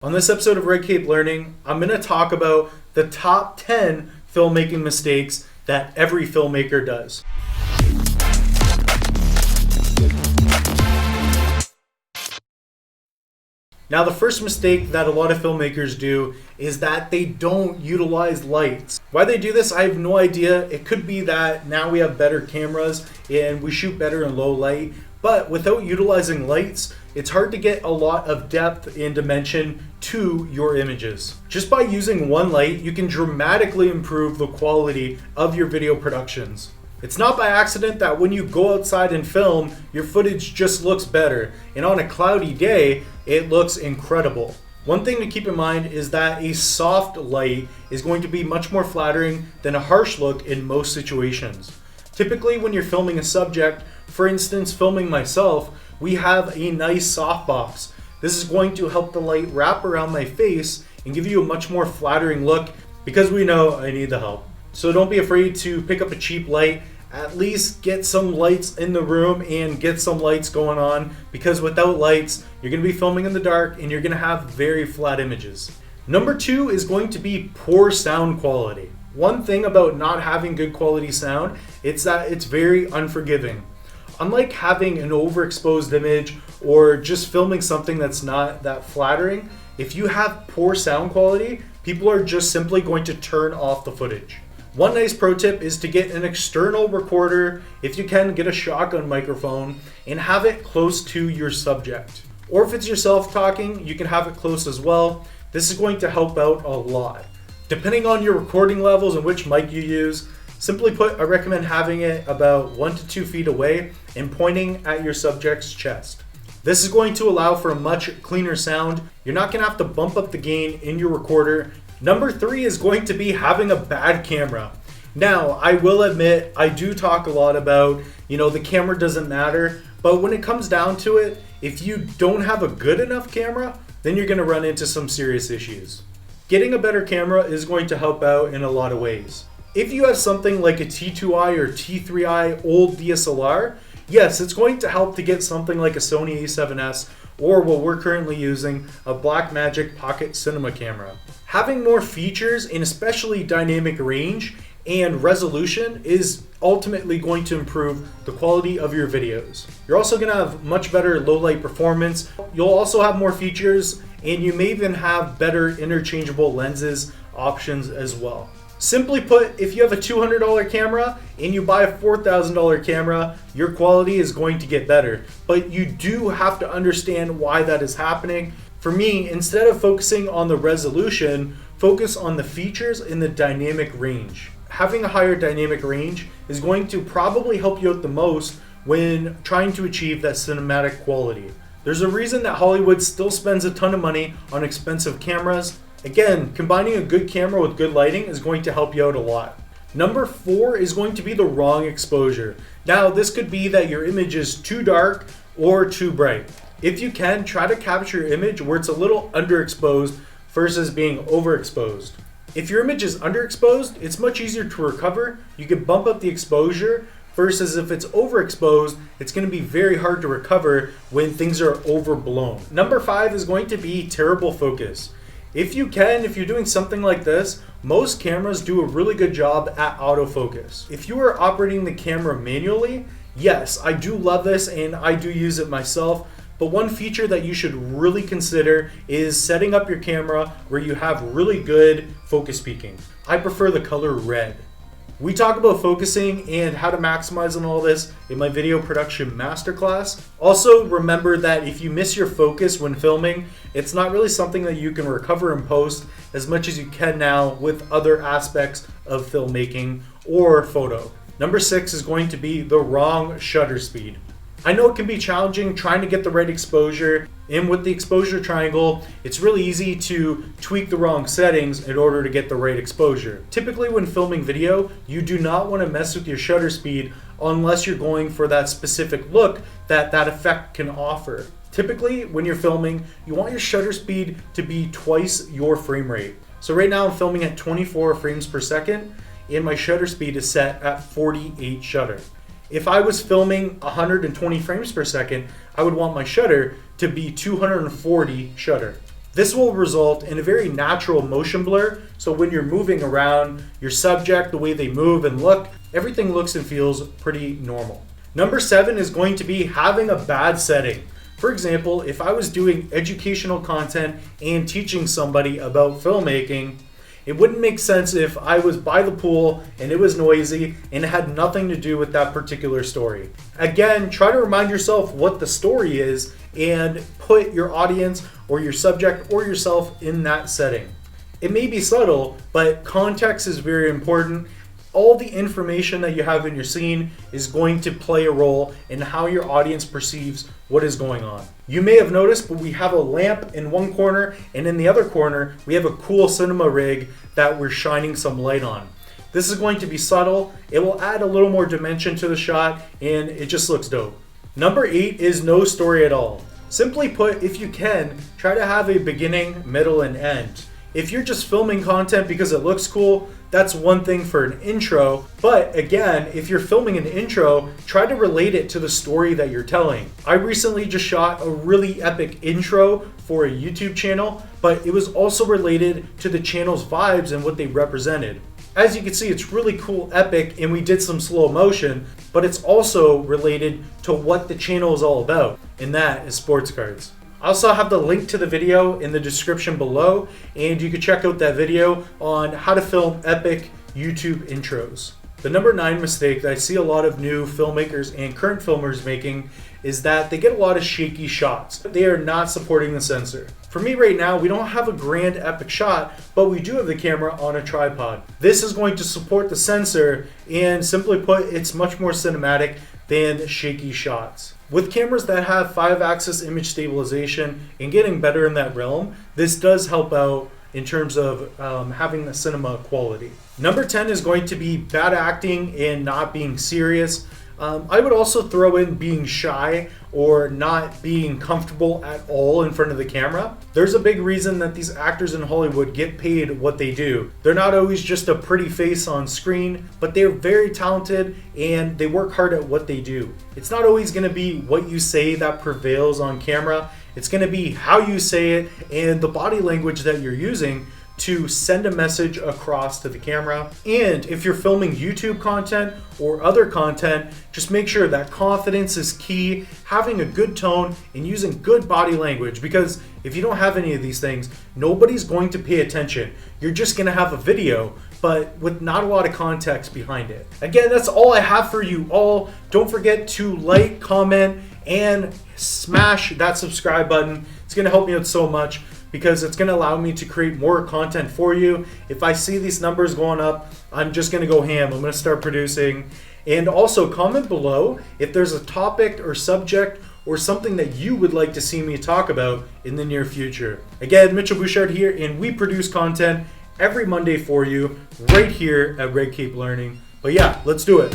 On this episode of Red Cape Learning, I'm going to talk about the top 10 filmmaking mistakes that every filmmaker does. Now, the first mistake that a lot of filmmakers do is that they don't utilize lights. Why they do this, I have no idea. It could be that now we have better cameras and we shoot better in low light, but without utilizing lights, it's hard to get a lot of depth and dimension to your images. Just by using one light, you can dramatically improve the quality of your video productions. It's not by accident that when you go outside and film, your footage just looks better, and on a cloudy day, it looks incredible. One thing to keep in mind is that a soft light is going to be much more flattering than a harsh look in most situations. Typically, when you're filming a subject, for instance, filming myself, we have a nice softbox. This is going to help the light wrap around my face and give you a much more flattering look because we know I need the help. So don't be afraid to pick up a cheap light. At least get some lights in the room and get some lights going on, because without lights, you're going to be filming in the dark and you're going to have very flat images. Number 2 is going to be poor sound quality. One thing about not having good quality sound, it's that it's very unforgiving. Unlike having an overexposed image or just filming something that's not that flattering, if you have poor sound quality, people are just simply going to turn off the footage. One nice pro tip is to get an external recorder. If you can, get a shotgun microphone and have it close to your subject. Or if it's yourself talking, you can have it close as well. This is going to help out a lot. Depending on your recording levels and which mic you use, simply put, I recommend having it about 1 to 2 feet away and pointing at your subject's chest. This is going to allow for a much cleaner sound. You're not going to have to bump up the gain in your recorder. Number 3 is going to be having a bad camera. Now, I will admit, I do talk a lot about, the camera doesn't matter, but when it comes down to it, if you don't have a good enough camera, then you're going to run into some serious issues. Getting a better camera is going to help out in a lot of ways. If you have something like a T2i or T3i old DSLR, yes, it's going to help to get something like a Sony a7S or what we're currently using, a Blackmagic Pocket Cinema camera. Having more features and especially dynamic range and resolution is ultimately going to improve the quality of your videos. You're also going to have much better low light performance. You'll also have more features, and you may even have better interchangeable lenses options as well. Simply put, if you have a $200 camera and you buy a $4,000 camera, your quality is going to get better. But you do have to understand why that is happening. For me, instead of focusing on the resolution, focus on the features and the dynamic range. Having a higher dynamic range is going to probably help you out the most when trying to achieve that cinematic quality. There's a reason that Hollywood still spends a ton of money on expensive cameras. Again, combining a good camera with good lighting is going to help you out a lot. Number 4 is going to be the wrong exposure. Now, this could be that your image is too dark or too bright. If you can, try to capture your image where it's a little underexposed versus being overexposed. If your image is underexposed, it's much easier to recover. You can bump up the exposure versus if it's overexposed, it's going to be very hard to recover when things are overblown. Number 5 is going to be terrible focus. If you're doing something like this, most cameras do a really good job at autofocus. If you are operating the camera manually, yes, I do love this and I do use it myself. But one feature that you should really consider is setting up your camera where you have really good focus peaking. I prefer the color red. We talk about focusing and how to maximize on all this in my video production masterclass. Also, remember that if you miss your focus when filming, it's not really something that you can recover in post as much as you can now with other aspects of filmmaking or photo. Number 6 is going to be the wrong shutter speed. I know it can be challenging trying to get the right exposure, and with the exposure triangle, it's really easy to tweak the wrong settings in order to get the right exposure. Typically when filming video, you do not want to mess with your shutter speed unless you're going for that specific look that effect can offer. Typically when you're filming, you want your shutter speed to be twice your frame rate. So right now I'm filming at 24 frames per second, and my shutter speed is set at 48 shutter. If I was filming 120 frames per second, I would want my shutter to be 240 shutter. This will result in a very natural motion blur, so when you're moving around, your subject, the way they move and look, everything looks and feels pretty normal. Number 7 is going to be having a bad setting. For example, if I was doing educational content and teaching somebody about filmmaking, it wouldn't make sense if I was by the pool and it was noisy and it had nothing to do with that particular story. Again, try to remind yourself what the story is and put your audience or your subject or yourself in that setting. It may be subtle, but context is very important. All the information that you have in your scene is going to play a role in how your audience perceives what is going on. You may have noticed, but we have a lamp in one corner, and in the other corner, we have a cool cinema rig that we're shining some light on. This is going to be subtle. It will add a little more dimension to the shot, and it just looks dope. Number 8 is no story at all. Simply put, if you can, try to have a beginning, middle, and end. If you're just filming content because it looks cool, that's one thing for an intro. But again, if you're filming an intro, try to relate it to the story that you're telling. I recently just shot a really epic intro for a YouTube channel, but it was also related to the channel's vibes and what they represented. As you can see, it's really cool, epic, and we did some slow motion, but it's also related to what the channel is all about, and that is sports cards. I also have the link to the video in the description below, and you can check out that video on how to film epic YouTube intros. The number 9 mistake that I see a lot of new filmmakers and current filmmakers making is that they get a lot of shaky shots. They are not supporting the sensor. For me right now, we don't have a grand epic shot, but we do have the camera on a tripod. This is going to support the sensor, and simply put, it's much more cinematic than shaky shots. With cameras that have 5-axis image stabilization and getting better in that realm, this does help out in terms of having the cinema quality. Number 10 is going to be bad acting and not being serious. I would also throw in being shy or not being comfortable at all in front of the camera. There's a big reason that these actors in Hollywood get paid what they do. They're not always just a pretty face on screen, but they're very talented and they work hard at what they do. It's not always going to be what you say that prevails on camera. It's going to be how you say it and the body language that you're using to send a message across to the camera. And if you're filming YouTube content or other content, just make sure that confidence is key, having a good tone and using good body language, because if you don't have any of these things, nobody's going to pay attention. You're just gonna have a video, but with not a lot of context behind it. Again, that's all I have for you all. Don't forget to like, comment, and smash that subscribe button. It's gonna help me out so much, because it's going to allow me to create more content for you. If I see these numbers going up, I'm just going to go ham. I'm going to start producing. And also comment below if there's a topic or subject or something that you would like to see me talk about in the near future. Again, Mitchell Bouchard here, and we produce content every Monday for you right here at Red Cape Learning. But yeah, let's do it.